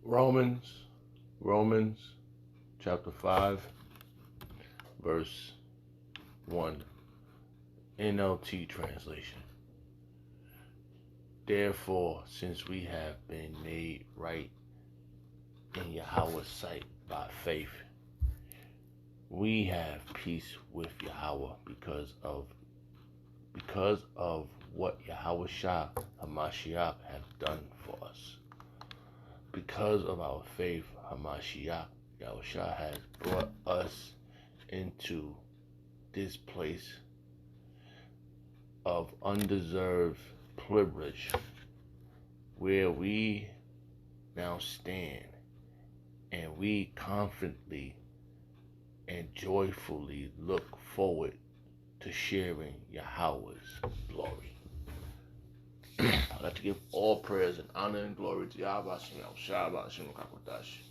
Romans chapter 5, verse 1, NLT translation. Therefore, since we have been made right in Yahweh's sight by faith, we have peace with Yahweh because of what Yahweh Shah HaMashiach have done for us. Because of our faith, HaMashiach, Yahweh Shah has brought us into this place of undeserved privilege where we now stand, and we confidently and joyfully look forward to sharing Yahweh's glory. I'd like to give all prayers and honor and glory to Yahweh Hashem El-Shah, Hashem El-Kakodash,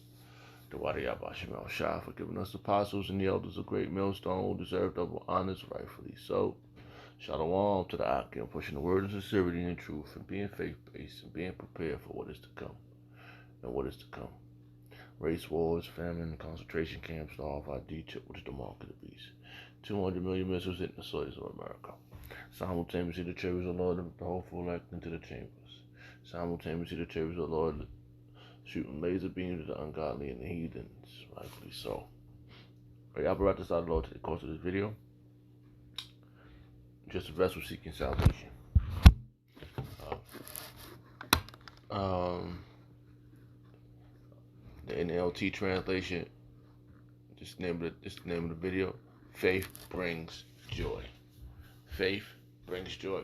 the Wadi Yahweh Hashem El-Shah, for giving us apostles and the elders of great millstone who deserve double honors rightfully so. Shalom to the Akim, pushing the word of sincerity and truth, and being faith-based, and being prepared for what is to come, and what is to come. Race wars, famine, concentration camps, the RFID chip, which is the mark of the beast. 200 million missiles hitting the soils of America. Simultaneously, the chariots of the Lord lift the whole full act into the chambers. Simultaneously, the chariots of the Lord shooting laser beams at the ungodly and the heathens, rightfully so. I brought this out of the Lord to the course of this video. Just a vessel seeking salvation. The NLT translation, this is the name of the video. Faith brings joy. Faith brings joy.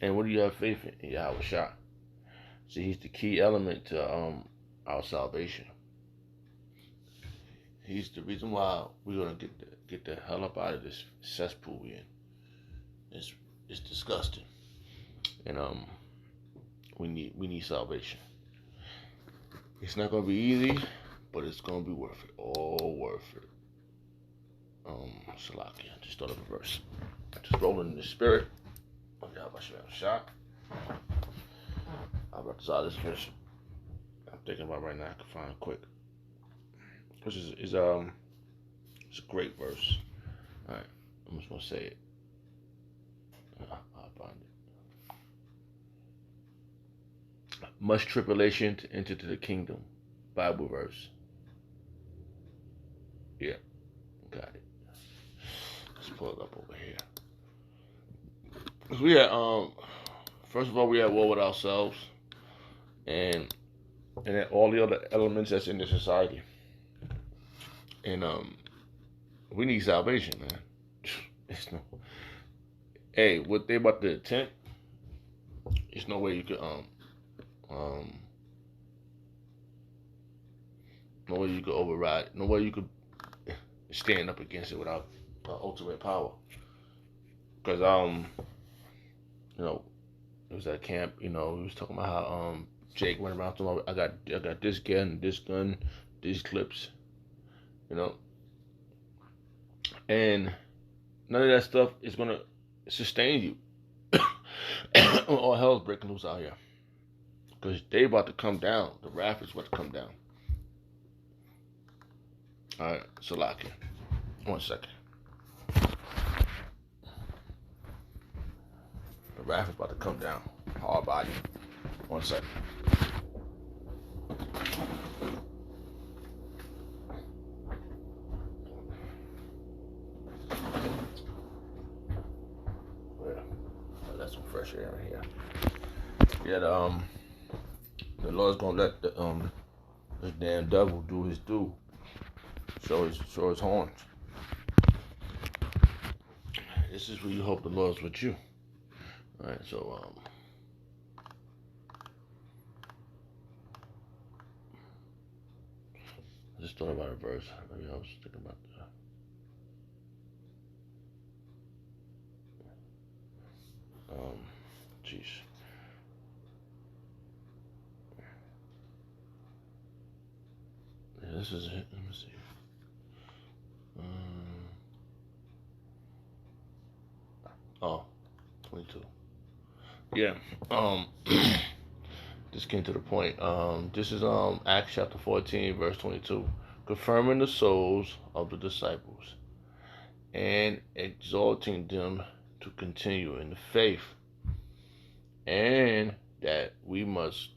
And what do you have faith in? Yahweh Shah. See, he's the key element to our salvation. He's the reason why we're gonna get the hell up out of this cesspool we're in. It's disgusting, and we need salvation. It's not gonna be easy, but it's gonna be worth it. All worth it. Salakia, just thought of a verse. Just rolling in the spirit. I'll brought this out of this verse. I'm thinking about right now. I can find it quick. Which is it's a great verse. All right, I'm just gonna say it. I'll find it. Much tribulation to enter to the kingdom. Bible verse. Yeah, got it. Let's pull it up over here. Cause we had first of all, we at war with ourselves, and all the other elements that's in the society, and we need salvation, man. It's no. Hey, what they about to attempt? There's no way you could no way you could override. No way you could stand up against it without ultimate power. Because you know, it was at camp. You know, we was talking about how Jake went around to I got this gun, these clips. You know, and none of that stuff is gonna sustain you. All hell's breaking loose out here, because they about to come down. The wrath is about to come down. All right, Salakia. 1 second. The wrath is about to come down. Hard body. 1 second. That's some fresh air in here. Yeah, the Lord's gonna let this damn devil do his due. Show his horns. This is where you hope the Lord's with you. Alright, so I just thought about a verse. Maybe I was thinking about jeez. Yeah, this is it. Let me see. Oh, 22. Yeah. This just getting to the point. This is Acts chapter 14, verse 22. Confirming the souls of the disciples and exalting them to continue in the faith, and that we must,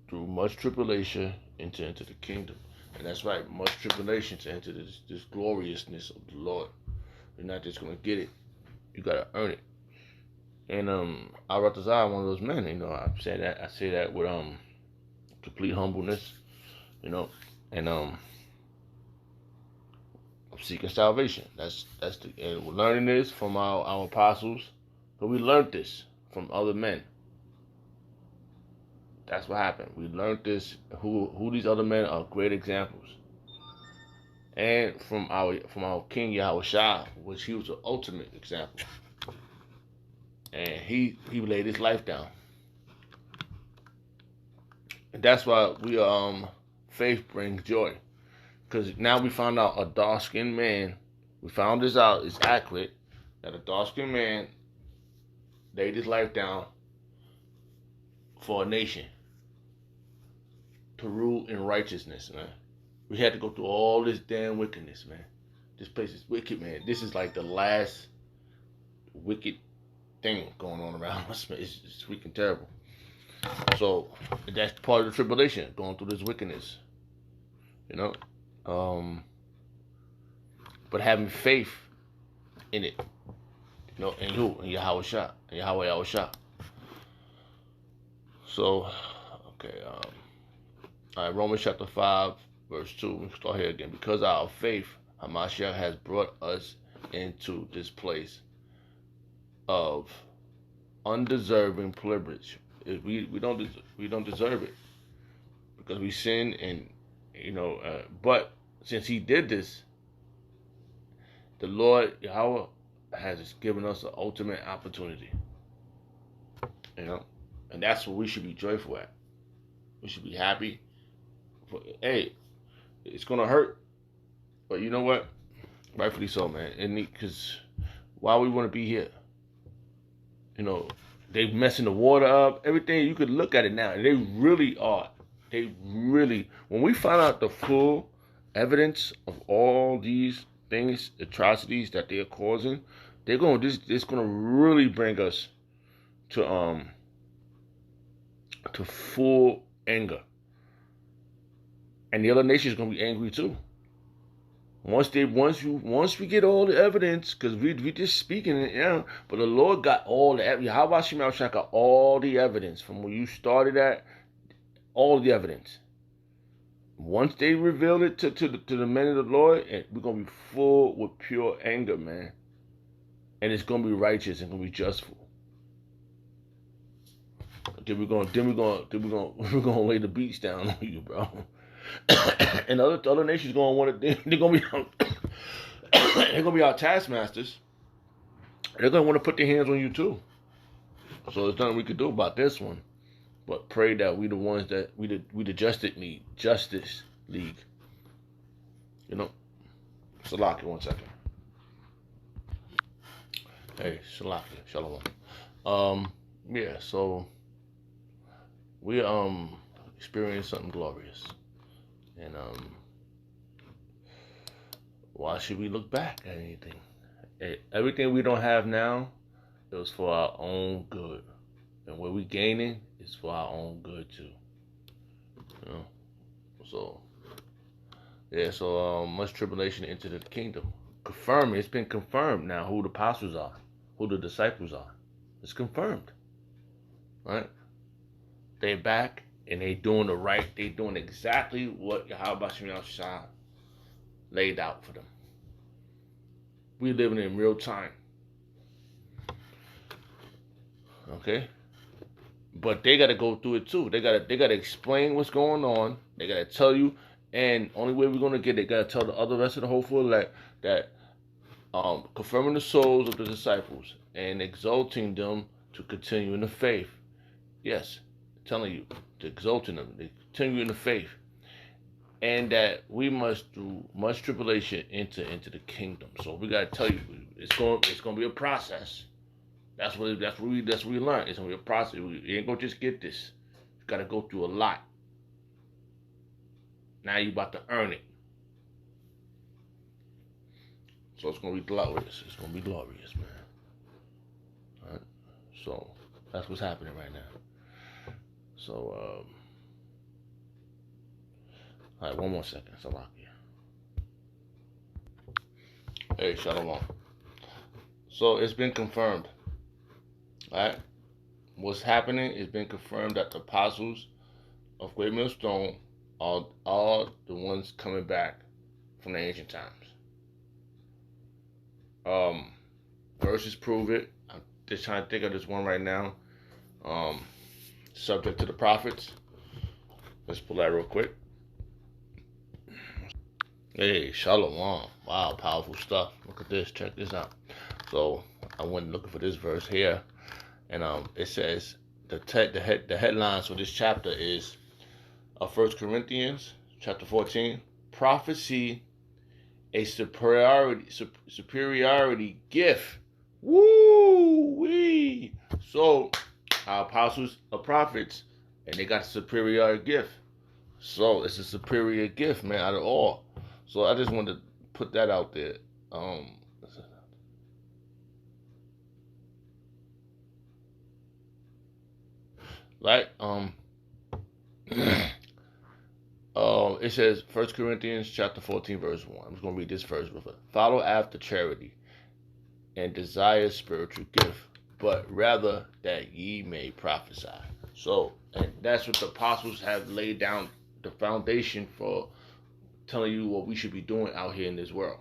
through much tribulation, enter into the kingdom. And that's right, much tribulation to enter this gloriousness of the Lord. You're not just gonna get it; you gotta earn it. And Al-Ratazar, one of those men, I say that with complete humbleness, and I'm seeking salvation. And we're learning this from our apostles, but we learned this from other men. That's what happened. We learned this. Who these other men are great examples, and from our King Yahushua, which he was the ultimate example, and he laid his life down, and that's why faith brings joy, because now we found out a dark-skinned man. We found this out. It's accurate that a dark-skinned man laid his life down for a nation to rule in righteousness, man. We had to go through all this damn wickedness, man. This place is wicked, man. This is like the last wicked thing going on around us, man. It's freaking terrible. So that's part of the tribulation, going through this wickedness, but having faith in it, in who? In Yahushua, in Yahweh Yahushua. So, okay, all right, Romans chapter 5, verse 2. We start here again. Because our faith, Hamashiach has brought us into this place of undeserving privilege. We don't deserve it, because we sin, and but since He did this, the Lord Yahweh has given us the ultimate opportunity. And that's what we should be joyful at. We should be happy. Hey, it's gonna hurt, but you know what? Rightfully so, man. And because why we want to be here? They messing the water up. Everything, you could look at it now, and they really are. When we find out the full evidence of all these things, atrocities that they are causing, it's gonna really bring us to full anger. And the other nations are gonna be angry too. Once we get all the evidence, because we just speaking it, but the Lord got all the evidence. How about Shemel got all the evidence from when you started at, all the evidence. Once they reveal it to the men of the Lord, and we're gonna be full with pure anger, man. And it's gonna be righteous and gonna be justful. Then we're gonna lay the beats down on you, bro. And other nations gonna want to. They're gonna be our taskmasters. They're gonna want to put their hands on you too. So there's nothing we could do about this one, but pray that we the ones that we the Justice League. Salaki, 1 second. Hey, Salaki, Shalom. Yeah. So we experienced something glorious. And why should we look back at anything? Everything we don't have now, it was for our own good. And what we gaining is for our own good too. So much tribulation into the kingdom. It's been confirmed now who the apostles are, who the disciples are. It's confirmed. Right? They're back. And they doing exactly what Yahweh Shah laid out for them. We living in real time. Okay? But they gotta go through it too. They gotta explain what's going on. They gotta tell you, and only way we're gonna get it, they gotta tell the other rest of the whole full that confirming the souls of the disciples and exalting them to continue in the faith. Yes, telling you to exalt in them, to continue in the faith, and that we must through much tribulation enter into the kingdom. So we gotta tell you, it's gonna be a process. That's what we learn. It's gonna be a process. We ain't gonna just get this. It's got to go through a lot. Now you about to earn it. So it's going to be glorious. It's going to be glorious, man. All right? So that's what's happening right now. So, all right, one more second. Salakia. Hey, Shalom. So it's been confirmed. All right? What's happening is been confirmed that the apostles of Great Millstone are the ones coming back from the ancient times. Verses prove it. I'm just trying to think of this one right now. Subject to the prophets. Let's pull that real quick. Hey, Shalom. Wow, powerful stuff. Look at this. Check this out. So I went looking for this verse here, and it says the headlines for this chapter is 1 Corinthians chapter 14, prophecy, a superiority gift. Woo-wee! So our apostles are prophets, and they got a superior gift. So it's a superior gift, man, out of all. So I just wanted to put that out there. Right? It says 1 Corinthians chapter 14, verse 1. I'm just gonna read this verse with it. Follow after charity and desire spiritual gift, but rather that ye may prophesy. So, and that's what the apostles have laid down the foundation for, telling you what we should be doing out here in this world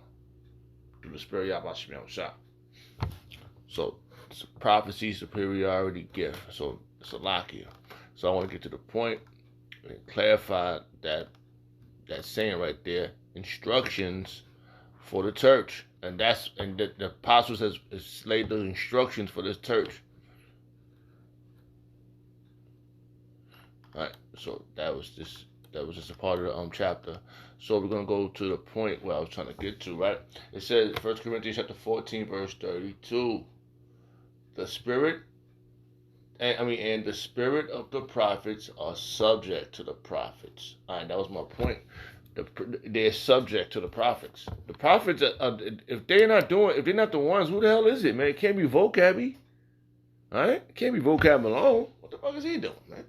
through the Spirit of Yahweh. So, prophecy, superiority, gift. So, Salakia. So I want to get to the point and clarify that saying right there, instructions for the church, and the apostles has laid the instructions for this church. All right. So that was just a part of the chapter. So we're gonna go to the point where I was trying to get to. Right. It says 1 Corinthians chapter 14, verse 32. The spirit. And the spirit of the prophets are subject to the prophets. All right, that was my point. They're subject to the prophets. The prophets, if they're not the ones, who the hell is it, man? It can't be vocabby. All right, it can't be vocab alone. What the fuck is he doing, man?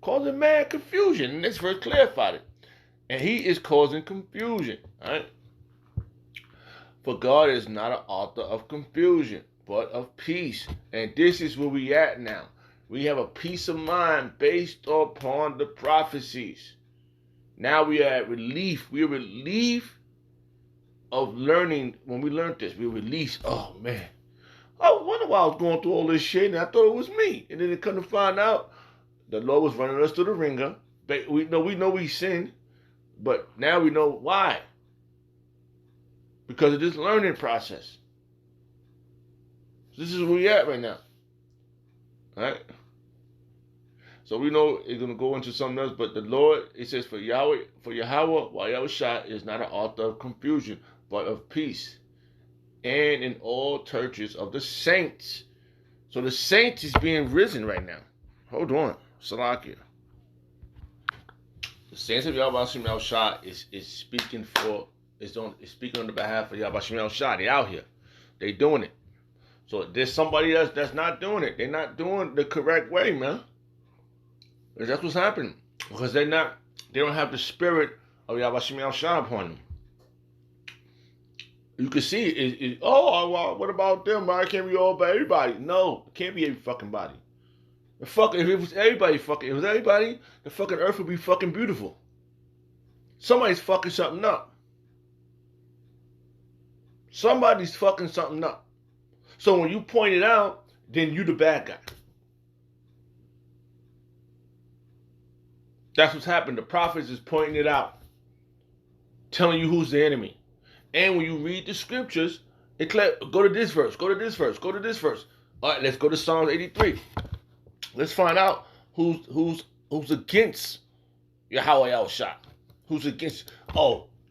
Causing mad confusion. And this verse clarified it. And he is causing confusion. All right. For God is not an author of confusion, but of peace. And this is where we at now. We have a peace of mind based upon the prophecies. Now we are at relief. We are relief of learning. When we learned this, we released. Oh, man. I wonder why I was going through all this shit, and I thought it was me. And then it come to find out the Lord was running us through the ringer. We know we sinned, but now we know why. Because of this learning process. This is where we at right now. Right? So we know it's going to go into something else, but the Lord, it says, for Yahweh, Yahweh is not an author of confusion, but of peace. And in all churches of the saints. So the saints is being risen right now. Hold on. Salakia. The saints of Yahweh is speaking speaking on the behalf of Yahweh. They out here. They doing it. So there's somebody else that's not doing it. They're not doing the correct way, man. And that's what's happening. Because they don't have the spirit of Yahweh upon them. You can see well, what about them? Why can't we all by everybody? No, it can't be every fucking body. If it was everybody, the fucking earth would be fucking beautiful. Somebody's fucking something up. Somebody's fucking something up. So when you point it out, then you the bad guy. That's what's happened. The prophets is pointing it out. Telling you who's the enemy. And when you read the scriptures, go to this verse, go to this verse, go to this verse. All right, let's go to Psalms 83. Let's find out who's against Yahweh Yahushua. Who's against,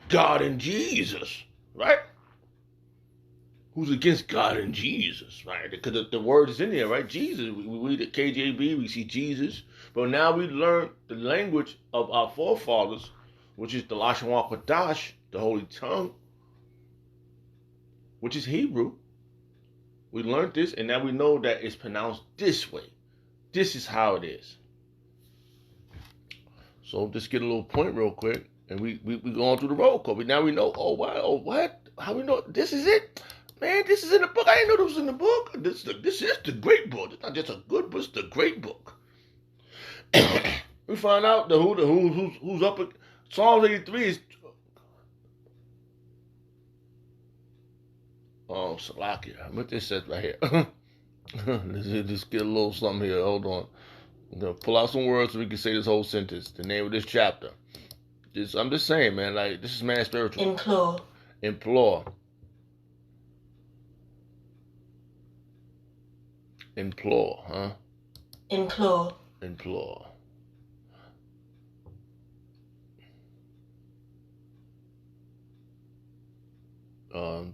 God and Jesus, right? Who's against God and Jesus, right? Because the word is in there, right? Jesus. We read the KJV, we see Jesus. But now we learn the language of our forefathers, which is the Lashon HaKodesh, the Holy Tongue, which is Hebrew. We learned this, and now we know that it's pronounced this way. This is how it is. So just get a little point real quick, and we go on through the roll call. But now we know, oh, wow, oh, what? How we know? This is it? Man, this is in the book. I didn't know this was in the book. This is the great book. It's not just a good book, it's the great book. We find out the who's up. Psalms 83 is Salakia. What this says right here. Let's just get a little something here. Hold on. I'm gonna pull out some words so we can say this whole sentence. The name of this chapter. I'm just saying, man. Like, this is man spiritual. Implore. Implore. Implore, huh? Implore. Implore.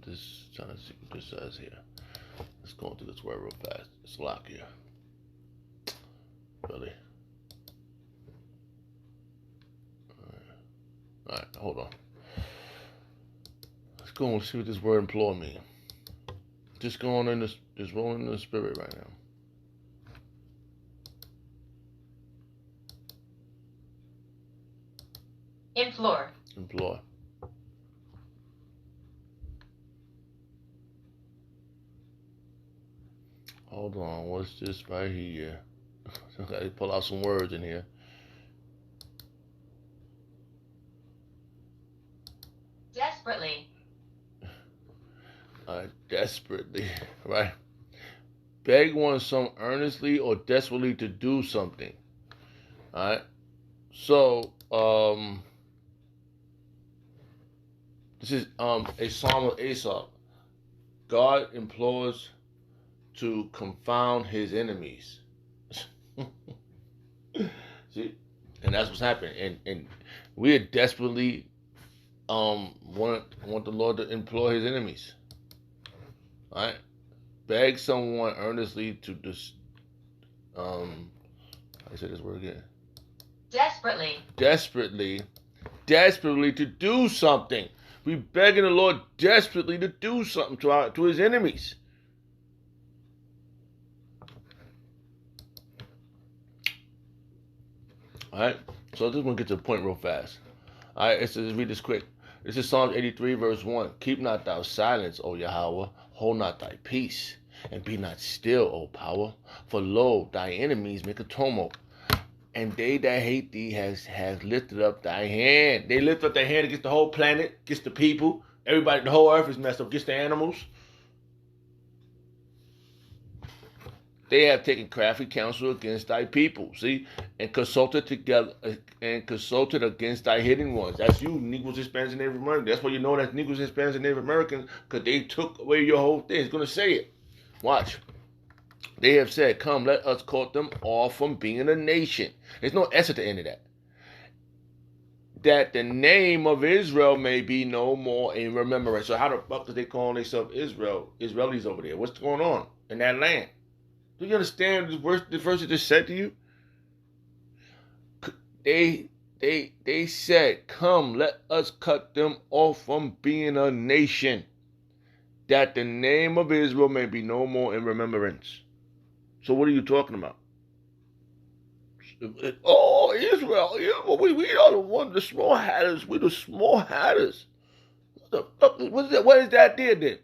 Just trying to see what this says here. Let's go into this word real fast. It's lock here. Really? Alright, hold on. Let's go and see what this word implore means. Just going in this, just rolling in the spirit right now. Implore. Implore. Hold on, what's this right here? I pull out some words in here. Desperately. Desperately, right? Beg one some earnestly or desperately to do something. Alright? So, this is a psalm of Asaph. God implores to confound his enemies. See? And that's what's happening. And we are desperately want the Lord to implore his enemies. Alright? Beg someone earnestly to just I say this word again. Desperately to do something. We begging the Lord desperately to do something to his enemies. Alright? So this one gets to the point real fast. Alright, let's just read this quick. This is Psalms 83, verse 1. Keep not thou silence, O Yahweh. Hold not thy peace, and be not still, O power. For lo, thy enemies make a tumult, and they that hate thee has lifted up thy hand. They lift up their hand against the whole planet, against the people. Everybody, the whole earth is messed up, against the animals. They have taken crafty counsel against thy people, see, and consulted together and consulted against thy hidden ones. That's you, Negroes, Hispanics, and Native Americans. That's why you know that's Negroes, Hispanics, and Native Americans, because they took away your whole thing. It's going to say it. Watch. They have said, come, let us cut them off from being a nation. There's no S at the end of that. That the name of Israel may be no more in remembrance. So how the fuck is they calling themselves Israel? Israelis over there. What's going on in that land? Do you understand the verse that just said to you? They said, come, let us cut them off from being a nation, that the name of Israel may be no more in remembrance. So what are you talking about? Oh, Israel, we are the one, the small hatters. We're the small hatters. What the fuck? What is that there then?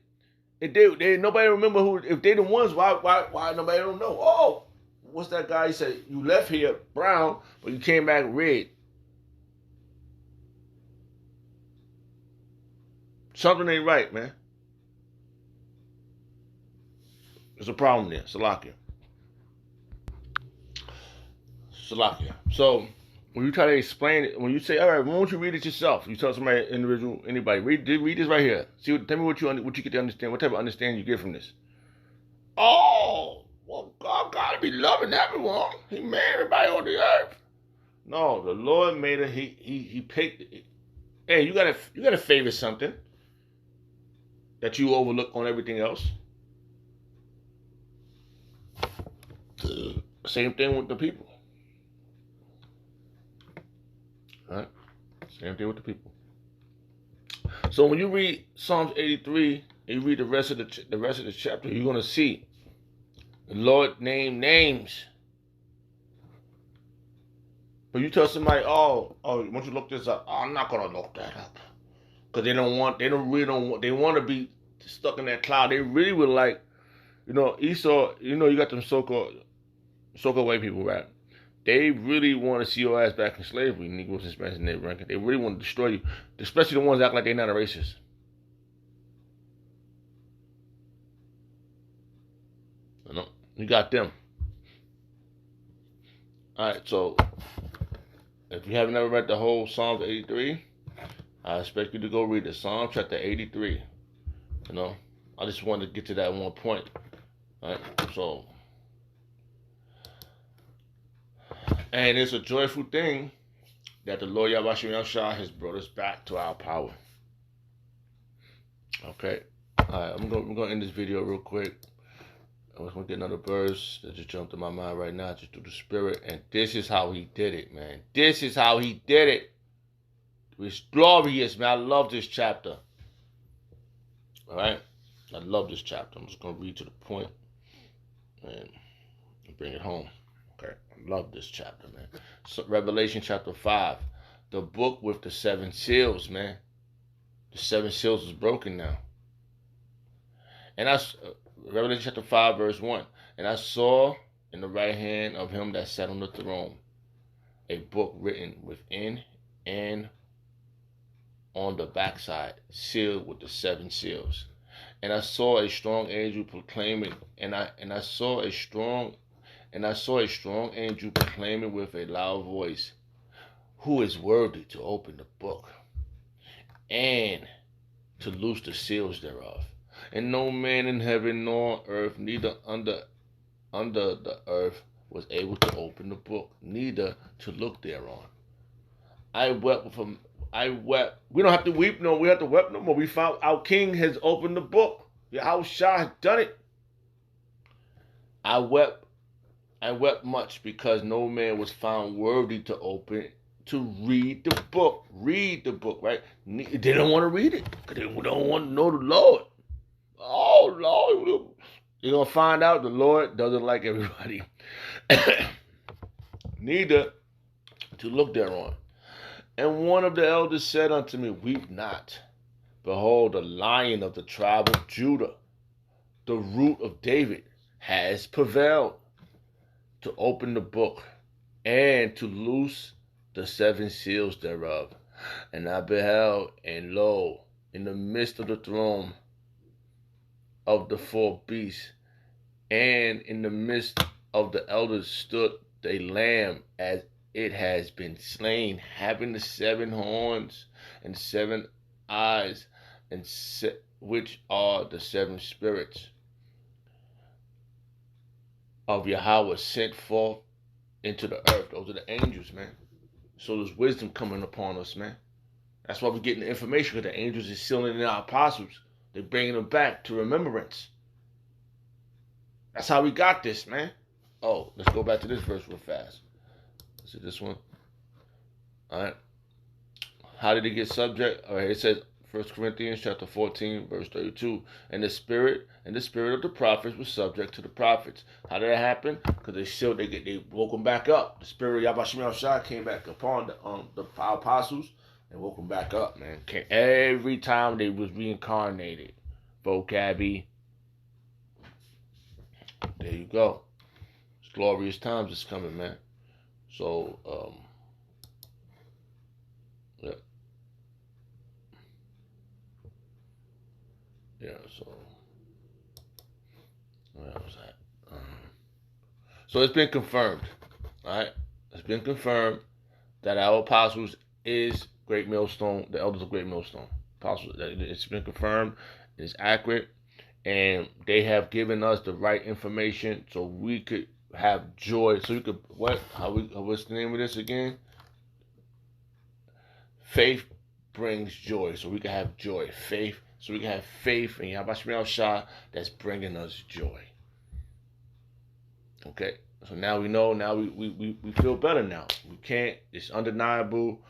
If they nobody remember who, if they the ones, why nobody don't know? Oh, what's that guy? He said, you left here brown, but you came back red. Something ain't right, man. There's a problem there. Salakia. So when you try to explain it, when you say, all right, why don't you read it yourself? You tell somebody, individual, anybody, read this right here. Tell me what you get to understand. What type of understanding you get from this? Oh, well, God gotta be loving everyone. He made everybody on the earth. No, the Lord made it. He picked it. Hey, you gotta favor something that you overlook on everything else. Same thing with the people. Right? Same thing with the people. So when you read Psalms 83 and you read the rest of the chapter, you're gonna see the Lord name names. But you tell somebody, oh, once you look this up, oh, I'm not gonna look that up, because they want to be stuck in that cloud. They really would like, Esau. You got them so-called white people, right? They really want to see your ass back in slavery, Negroes, Hispanics, and Native Americans. They really want to destroy you, especially the ones that act like they're not a racist. You got them. All right, so if you haven't ever read the whole Psalms 83, I expect you to go read it. Psalm chapter 83. I just wanted to get to that one point. All right, so, and it's a joyful thing that the Lord Yahweh has brought us back to our power. Okay, all right, I'm gonna end this video real quick. I was gonna get another verse that just jumped in my mind right now, just through the Spirit. And this is how he did it, man. This is how he did it. It's glorious, man. I love this chapter. All right, I love this chapter. I'm just gonna read to the point and bring it home. Okay, I love this chapter, man. So Revelation chapter 5, the book with the 7 seals, man. The 7 seals is broken now. And that's Revelation chapter 5, verse 1. And I saw in the right hand of him that sat on the throne a book written within and on the backside, sealed with the 7 seals. And I saw a strong angel proclaiming, and I saw a strong angel proclaiming with a loud voice, who is worthy to open the book and to loose the seals thereof? And no man in heaven nor earth, neither under the earth, was able to open the book, neither to look thereon. I wept. We don't have to weep no. We have to weep no more. We found our King has opened the book. Yahushua has done it. I wept much, because no man was found worthy to read the book. Read the book, right? They don't want to read it because they don't want to know the Lord. Oh, Lord. You're going to find out the Lord doesn't like everybody. Neither to look thereon. And one of the elders said unto me, weep not. Behold, the Lion of the tribe of Judah, the root of David, has prevailed to open the book and to loose the 7 seals thereof. And I beheld, and lo, in the midst of the throne of the 4 beasts, and in the midst of the elders stood a lamb as it has been slain, having the 7 horns and 7 eyes, and which are the 7 spirits of Yahweh sent forth into the earth. Those are the angels, man. So there's wisdom coming upon us, man. That's why we're getting the information, because the angels is sealing in our apostles. They're bringing them back to remembrance. That's how we got this, man. Oh, let's go back to this verse real fast. Is it this one? All right. How did it get subject? All right, it says 1 Corinthians chapter 14, verse 32. And the spirit of the prophets was subject to the prophets. How did that happen? Because they woke them back up. The spirit of Yahweh came back upon the apostles and woke them back up, man. Every time they was reincarnated. Vocabby. There you go. It's glorious times is coming, man. So, yeah. Yeah, so, where was that? So it's been confirmed, all right? It's been confirmed that our apostles is Great Millstone, the elders of Great Millstone. Apostles, it's been confirmed, it's accurate, and they have given us the right information so we could have joy. So you could, what's the name of this again? Faith brings joy, so we can have joy. Faith, so we can have faith in Yahweh Shah that's bringing us joy. Okay, so now we know. Now we feel better now. We can't. It's undeniable.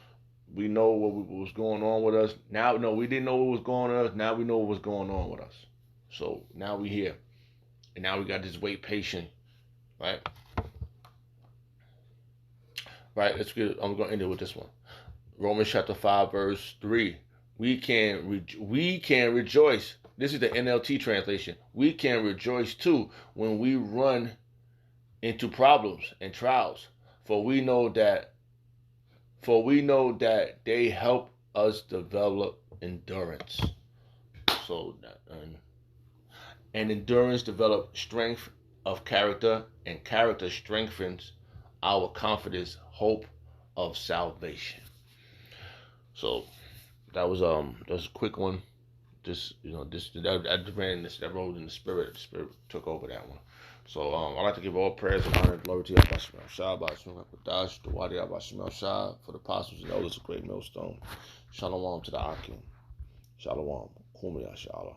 We know what was going on with us. Now, no, we didn't know what was going on with us. Now we know what was going on with us. So now we here. And now we got this wait patient, right? Right, let's get I'm going to end it with this one. Romans chapter 5, verse 3. We can rejoice. This is the NLT translation. We can rejoice too when we run into problems and trials, for we know that they help us develop endurance. So and endurance develops strength of character, and character strengthens our confidence, hope of salvation. So that was a quick one. Just I ran this, that rolled in the spirit. The spirit took over that one. So I'd like to give all prayers and honor and glory to Yahweh Shah, Bashim Hapadash, the Wadi Abashim Shah, for the apostles and elders of Great Millstone. Shalom to the Akim. Shalom. Kumya Shalom.